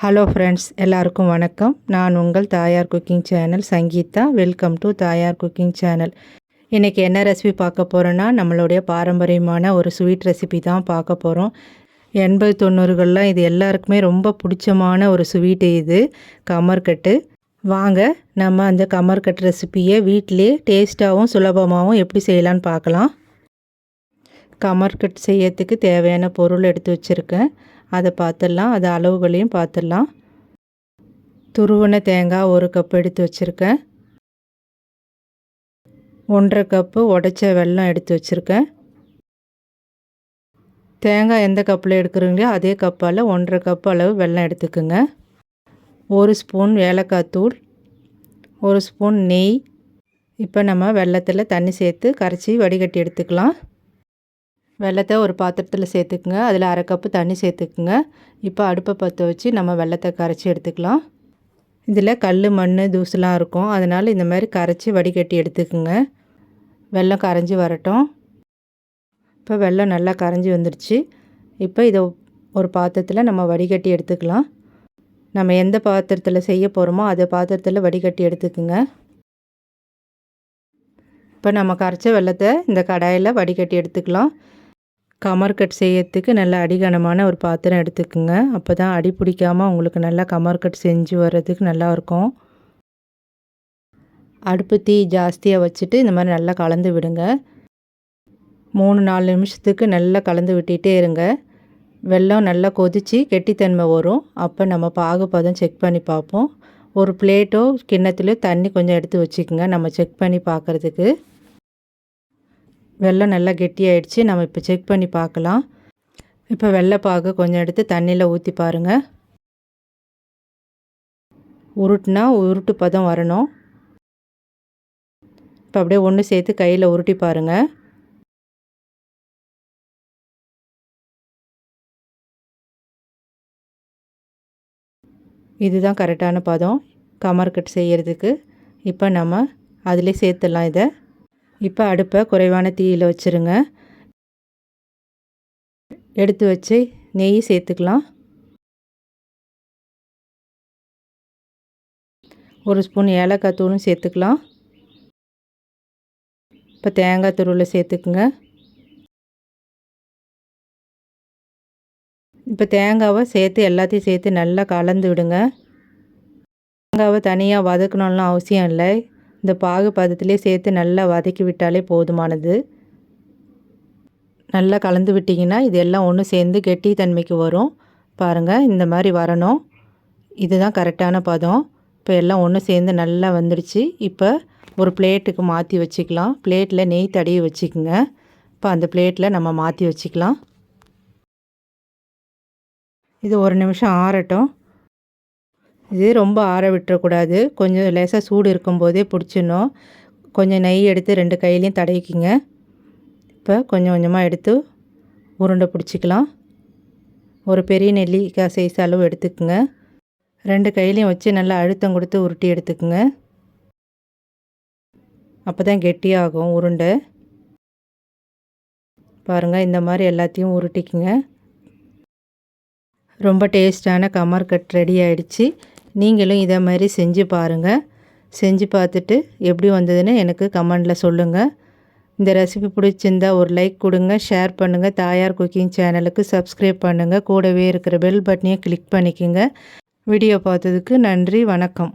Hello friends, எல்லாருக்கும் வணக்கம். நான் உங்கள் தாயார் cooking channel Sangeetha. Welcome to தாயார் குக்கிங் சேனல். இன்றைக்கி என்ன ரெசிபி பார்க்க போகிறோன்னா, நம்மளுடைய பாரம்பரியமான ஒரு ஸ்வீட் ரெசிபி தான் பார்க்க போகிறோம். 80-90களில் இது எல்லாருக்குமே ரொம்ப பிடிச்சமான ஒரு ஸ்வீட்டு இது, கமர்கட்டு. வாங்க நம்ம அந்த கமர்கட்டு ரெசிபியை வீட்டிலே டேஸ்ட்டாகவும் சுலபமாகவும் எப்படி செய்யலான்னு பார்க்கலாம். கமர்கட்டு செய்யறதுக்கு தேவையான பொருள் எடுத்து வச்சுருக்கேன். அதை பார்த்துடலாம், அது அளவுகளையும் பார்த்துடலாம். துருவன தேங்காய் 1 கப் எடுத்து வச்சுருக்கேன். 1.5 கப்பு உடைச்ச வெல்லம் எடுத்து வச்சுருக்கேன். தேங்காய் எந்த கப்பில் எடுக்கிறீங்களோ அதே கப்பால் 1.5 கப் அளவு வெல்லம் எடுத்துக்குங்க. 1 ஸ்பூன் ஏலக்காய் தூள், 1 ஸ்பூன் நெய். இப்போ நம்ம வெல்லத்தில் தண்ணி சேர்த்து கரைச்சி வடிகட்டி எடுத்துக்கலாம். வெல்லத்தை ஒரு பாத்திரத்தில் சேர்த்துக்குங்க. அதில் 1/2 கப்பு தண்ணி சேர்த்துக்குங்க. இப்போ அடுப்பை பற்ற வச்சு நம்ம வெல்லத்தை கரைச்சி எடுத்துக்கலாம். இதில் கல், மண், தூசுலாம் இருக்கும். அதனால் இந்த மாதிரி கரைச்சி வடிகட்டி எடுத்துக்குங்க. வெல்லம் கரைஞ்சி வரட்டும். இப்போ வெல்லம் நல்லா கரைஞ்சி வந்துடுச்சு. இப்போ இதை ஒரு பாத்திரத்தில் நம்ம வடிகட்டி எடுத்துக்கலாம். நம்ம எந்த பாத்திரத்தில் செய்ய போகிறோமோ அதை பாத்திரத்தில் வடிகட்டி எடுத்துக்குங்க. இப்போ நம்ம கரைச்ச வெல்லத்தை இந்த கடாயில் வடிகட்டி எடுத்துக்கலாம். கமர்கட் செய்யறதுக்கு நல்ல அடிகனமான ஒரு பாத்திரம் எடுத்துக்குங்க. அப்போ தான் அடி பிடிக்காமல் உங்களுக்கு நல்லா கமர்கட் செஞ்சு வர்றதுக்கு நல்லாயிருக்கும். அடுப்பு தீ ஜாஸ்தியாக வச்சுட்டு இந்த மாதிரி நல்லா கலந்து விடுங்க. 3-4 நிமிஷத்துக்கு நல்லா கலந்து விட்டுகிட்டே இருங்க. வெல்லம் நல்லா கொதித்து கெட்டித்தன்மை வரும். அப்போ நம்ம பாகுபதம் செக் பண்ணி பார்ப்போம். ஒரு பிளேட்டோ கிண்ணத்துலையோ தண்ணி கொஞ்சம் எடுத்து வச்சுக்கோங்க, நம்ம செக் பண்ணி பார்க்குறதுக்கு. வெல்லம் நல்லா கெட்டியாயிடுச்சு. நம்ம இப்போ செக் பண்ணி பார்க்கலாம். இப்போ வெள்ளைப்பாகு கொஞ்சம் எடுத்து தண்ணியில் ஊற்றி பாருங்கள். உருட்டுனா உருட்டு பதம் வரணும். இப்போ அப்படியே ஒன்று சேர்த்து கையில் உருட்டி பாருங்கள். இதுதான் கரெக்டான பதம் கமர்கட் செய்கிறதுக்கு. இப்போ நம்ம அதிலே சேர்த்துடலாம் இதை. இப்போ அடுப்பை குறைவான தீயில் வச்சுருங்க. எடுத்து வச்சு நெய் சேர்த்துக்கலாம். 1 ஸ்பூன் ஏலக்காய் தூளும் சேர்த்துக்கலாம். இப்போ தேங்காய் துருவலை சேர்த்துக்குங்க. இப்போ தேங்காவை சேர்த்து எல்லாத்தையும் சேர்த்து நல்லா கலந்து விடுங்க. தேங்காவை தனியாக வதக்கணும்லாம் அவசியம் இல்லை. இந்த பாகு பதத்திலே சேர்த்து நல்லா வதக்கி விட்டாலே போதுமானது. நல்லா கலந்து விட்டிங்கன்னா இது எல்லாம் ஒன்று சேர்ந்து கெட்டி தன்மைக்கு வரும். பாருங்கள், இந்த மாதிரி வரணும். இதுதான் கரெக்டான பதம். இப்போ எல்லாம் ஒன்று சேர்ந்து நல்லா வந்துடுச்சு. இப்போ ஒரு பிளேட்டுக்கு மாற்றி வச்சுக்கலாம். பிளேட்டில் நெய் தடவி வச்சுக்கோங்க. இப்போ அந்த பிளேட்டில் நம்ம மாற்றி வச்சுக்கலாம். இது 1 நிமிஷம் ஆறட்டும். இது ரொம்ப ஆற விட்டுறக்கூடாது. கொஞ்சம் லேசாக சூடு இருக்கும்போதே பிடிச்சிடணும். கொஞ்சம் நெய் எடுத்து 2 கையிலையும் தடவிக்கிங்க. இப்போ கொஞ்சம் கொஞ்சமாக எடுத்து உருண்டை பிடிச்சிக்கலாம். ஒரு பெரிய நெல்லிக்காய் சைஸ் அளவு எடுத்துக்குங்க. 2 கையிலையும் வச்சு நல்லா அழுத்தம் கொடுத்து உருட்டி எடுத்துக்குங்க. அப்போ தான் கெட்டியாகும் உருண்டை. பாருங்கள், இந்த மாதிரி எல்லாத்தையும் உருட்டிக்குங்க. ரொம்ப டேஸ்டான கமர்கட் ரெடி ஆகிடுச்சு. நீங்களும் இதை மாதிரி செஞ்சு பாருங்கள். செஞ்சு பார்த்துட்டு எப்படி வந்ததுன்னு எனக்கு கமெண்டில் சொல்லுங்கள். இந்த ரெசிபி பிடிச்சிருந்தா ஒரு லைக் கொடுங்க, ஷேர் பண்ணுங்கள். தாயார் குக்கிங் சேனலுக்கு சப்ஸ்கிரைப் பண்ணுங்கள். கூடவே இருக்கிற பெல் பட்டனையும் கிளிக் பண்ணிக்கோங்க. வீடியோ பார்த்ததுக்கு நன்றி, வணக்கம்.